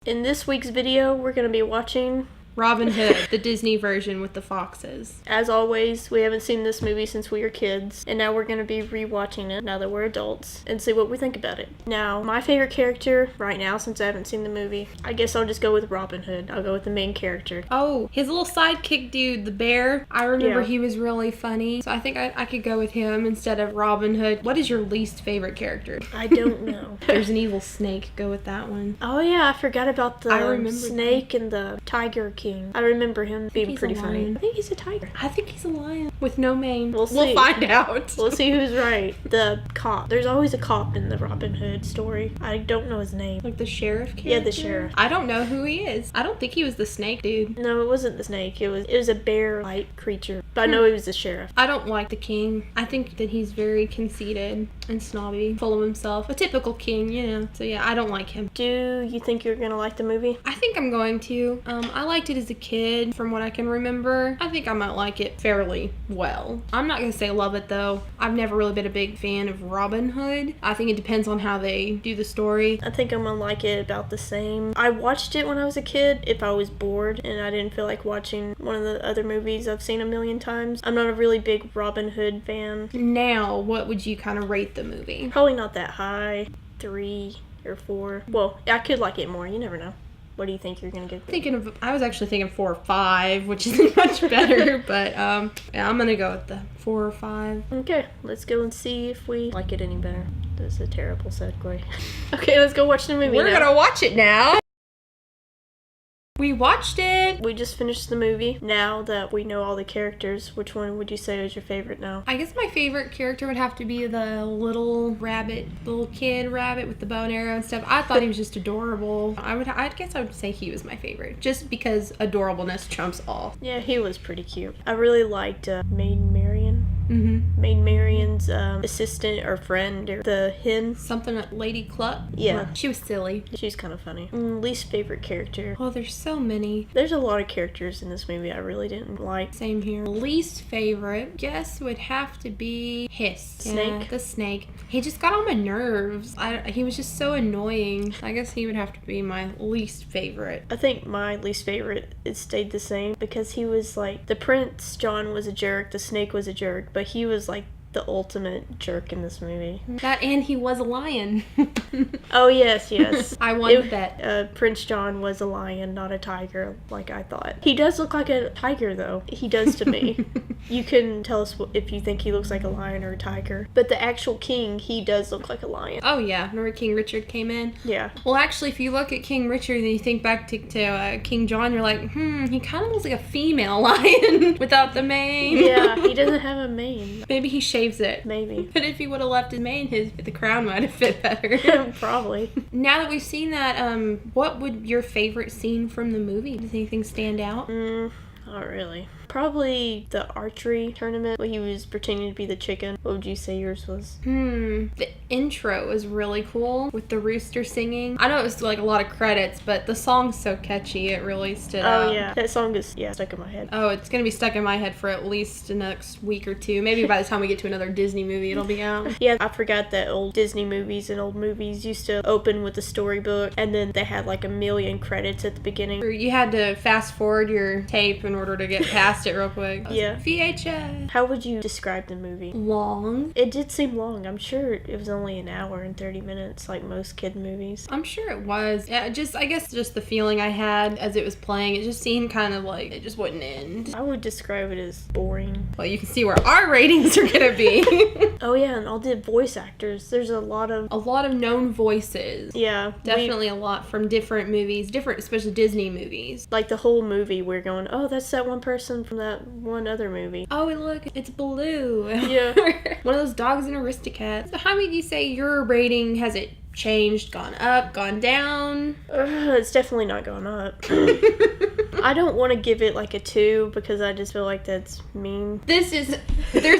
In this week's video, we're going to be watching, Robin Hood, the Disney version with the foxes. as always, we haven't seen this movie since we were kids, and now we're going to be rewatching it now that we're adults and see what we think about it. Now, my favorite character right now, since I haven't seen the movie, I guess I'll just go with Robin Hood. I'll go with the main character. Oh, his little sidekick dude, the bear. I remember Yeah. he was really funny. So I think I could go with him instead of Robin Hood. What is your least favorite character? I don't know. There's an evil snake. Go with that one. Oh yeah, I forgot about I the remember snake and the tiger king. I remember him being he's pretty a funny. lion. I think he's a tiger. I think he's a lion with no mane. We'll see. We'll find out. We'll see who's right. The cop. There's always a cop in the Robin Hood story. I don't know his name. Like the sheriff character? Yeah, the sheriff. I don't know who he is. I don't think he was the snake dude. No, it wasn't the snake. It was a bear-like creature. But I know he was the sheriff. I don't like the king. I think that he's very conceited and snobby, full of himself. A typical king, you know. So yeah, I don't like him. Do you think you're gonna like the movie? I think I'm going to. I liked it as a kid, from what I can remember. I think I might like it fairly well. I'm not going to say love it, though. I've never really been a big fan of Robin Hood. I think it depends on how they do the story. I think I'm gonna like it about the same. I watched it when I was a kid if I was bored and I didn't feel like watching one of the other movies I've seen a million times. I'm not a really big Robin Hood fan. Now, what would you kind of rate the movie? Probably not that high. 3 or 4. Well, I could like it more. You never know. What do you think you're gonna get? I was actually thinking 4 or 5, which isn't much better, but yeah, I'm gonna go with the 4 or 5. Okay, let's go and see if we like it any better. That's a terrible segue. Okay, let's go watch the movie We're now. gonna watch it now. We watched it. We just finished the movie. Now that we know all the characters, which one would you say is your favorite now? I guess my favorite character would have to be the little rabbit, little kid rabbit with the bow and arrow and stuff. I thought he was just adorable. I guess I would say he was my favorite, just because adorableness trumps all. Yeah, he was pretty cute. I really liked Maid Marian. Mm-hmm. Maid Marian's assistant or friend, or the hen. Something like Lady Cluck. Yeah. She was silly. She's kind of funny. Least favorite character. Oh, there's so many. There's a lot of characters in this movie I really didn't like. Same here. Least favorite, guess, would have to be Hiss. Snake? Yeah, the snake. He just got on my nerves. He was just so annoying. I guess he would have to be my least favorite. I think my least favorite, it stayed the same because he was like, the Prince John was a jerk, the snake was a jerk, but he was like the ultimate jerk in this movie. That, and he was a lion. Oh yes, yes. I won the bet. Prince John was a lion, not a tiger, like I thought. He does look like a tiger, though. He does to me. You can tell us if you think he looks like a lion or a tiger. But the actual king, he does look like a lion. Oh yeah, remember King Richard came in? Yeah. Well, actually, if you look at King Richard and you think back to King John, you're like, he kind of looks like a female lion without the mane. Yeah, he doesn't have a mane. Maybe he shaves it. Maybe. But if he would have left his mane, the crown might have fit better. Probably. Now that we've seen that, what would your favorite scene from the movie? Does anything stand out? Not really. Probably the archery tournament where he was pretending to be the chicken. What would you say yours was? The intro was really cool with the rooster singing. I know it was like a lot of credits, but the song's so catchy, it really stood out. Oh yeah, that song is stuck in my head. Oh, it's gonna be stuck in my head for at least the next week or two. Maybe by the time we get to another Disney movie, it'll be out. Yeah, I forgot that old Disney movies and old movies used to open with a storybook, and then they had like a million credits at the beginning. You had to fast forward your tape in order to get past it real quick. Yeah. VHS. How would you describe the movie? Long. It did seem long. I'm sure it was only an hour and 30 minutes, like most kid movies. I'm sure it was. Yeah, I guess just the feeling I had as it was playing, it just seemed kind of like it just wouldn't end. I would describe it as boring. Well, you can see where our ratings are gonna be. Oh yeah, and all the voice actors. There's a lot of known voices. Yeah. Definitely a lot from different movies, especially Disney movies. Like the whole movie, we're going, oh, that's that one person from that one other movie. Oh, and look, it's Baloo. Yeah. One of those dogs in Aristocats. So how would you say your rating? Has it changed, gone up, gone down? It's definitely not gone up. I don't want to give it like a 2 because I just feel like that's mean. There's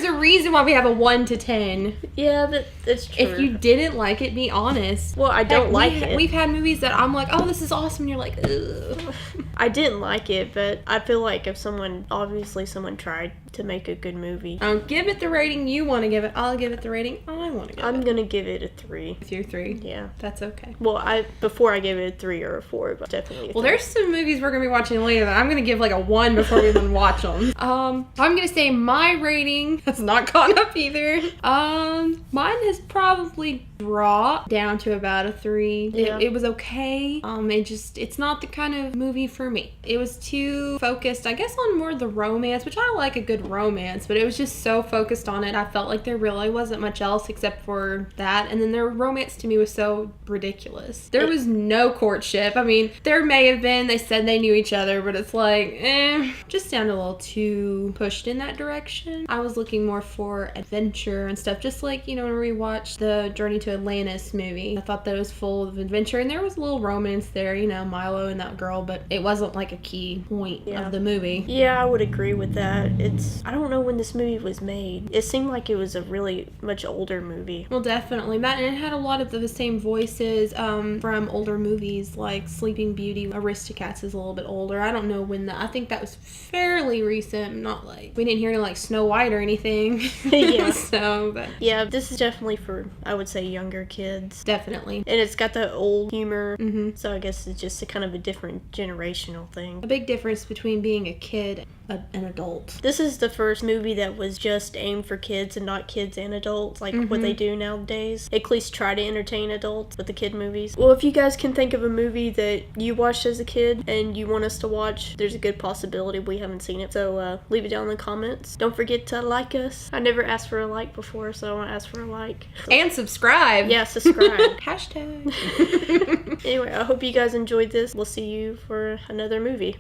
a reason why we have a 1 to 10. Yeah, that's true. If you didn't like it, be honest. Well, I don't like it. We've had movies that I'm like, oh, this is awesome, and you're like, ugh. I didn't like it, but I feel like if someone tried to make a good movie. Don't give it the rating you want to give it. I'll give it the rating I want to give I'm it. gonna give it a 3. With your 3? Yeah. That's okay. Well, before I gave it a 3 or a 4, but definitely a 3. Well, there's some movies we're going to be watching later that I'm going to give like a 1 before we even watch them. I'm going to say my rating has not gone up either. Mine has probably dropped down to about a 3. Yeah. It was okay. It's not the kind of movie for me. It was too focused, I guess, on more the romance, which I like a good romance, but it was just so focused on it. I felt like there really wasn't much else except for that. And then their romance to me was so ridiculous. There was no courtship. I mean, there may have been. They said they knew each other, but it's like, just sounded a little too pushed in that direction. I was looking more for adventure and stuff, just like, when we watched the Journey to Atlantis movie. I thought that it was full of adventure, and there was a little romance there, Milo and that girl, but it wasn't like a key point of the movie. Yeah, I would agree with that. I don't know when this movie was made. It seemed like it was a really much older movie. Well, definitely. That, and it had a lot of the same voices from older movies like Sleeping Beauty. Aristocats is a little bit older. I don't know when I think that was fairly recent. Not like we didn't hear any like Snow White or anything. Yeah. But yeah, this is definitely for, I would say, younger kids. Definitely. And it's got that old humor. Mm-hmm. So I guess it's just a kind of a different generational thing. A big difference between being a kid and an adult. This is the first movie that was just aimed for kids and not kids and adults, like what they do nowadays. At least try to entertain adults with the kid movies. Well, if you guys can think of a movie that you watched as a kid and you want us to watch, there's a good possibility we haven't seen it. So leave it down in the comments. Don't forget to like us. I never asked for a like before, so I want to ask for a like. And subscribe. Yeah, subscribe. Hashtag. Anyway, I hope you guys enjoyed this. We'll see you for another movie.